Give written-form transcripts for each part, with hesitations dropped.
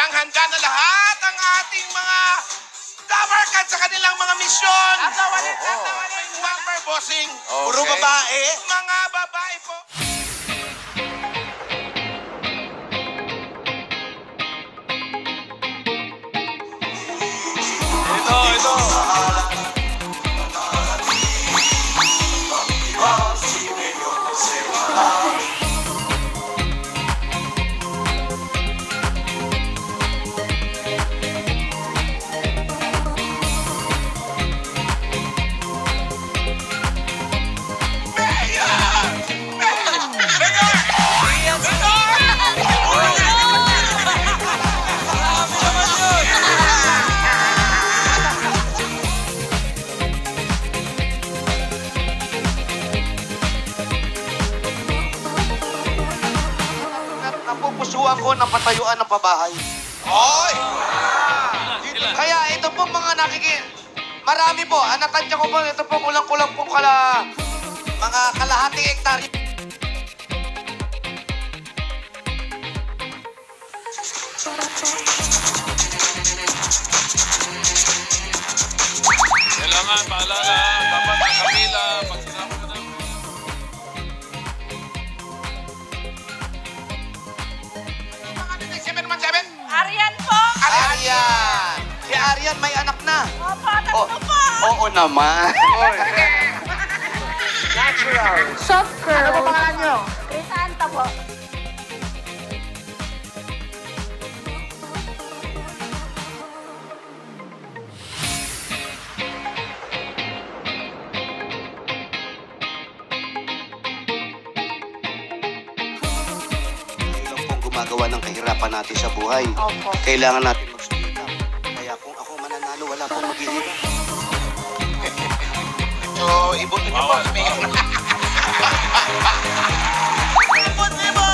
Handang-handa na lahat ang ating mga Dabarkad sa kanilang mga misyon. May number, bossing. Puro babae. Mga babae po. Ito. Napupusuan ko ng patayuan ng pabahay. Oy! Kaya ito po mga marami po. Natansya ko po, ito po kulang-kulang po mga kalahating hektarya. Kailangan, paalala, dapat ang kabila, pag sinabi ko na. Arian po! Arian! Si Arian may anak na. Opo, tatlo po! Oo naman. Soft girl. Ano po pangalan nyo? Crisanta po. Ilang pong gumagawa ng kahirapan natin sa buhay. Opo. Kailangan natin magsulita. Kaya kung ako mananalo, wala pong maghihirap. So, ibutin niyo po. Sumigaw na. Ibutin mo!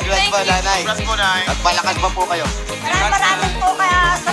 Congrats pa, nanay. Congrats po, Nay. Nagpalakas pa po kayo. Maraming po kaya sa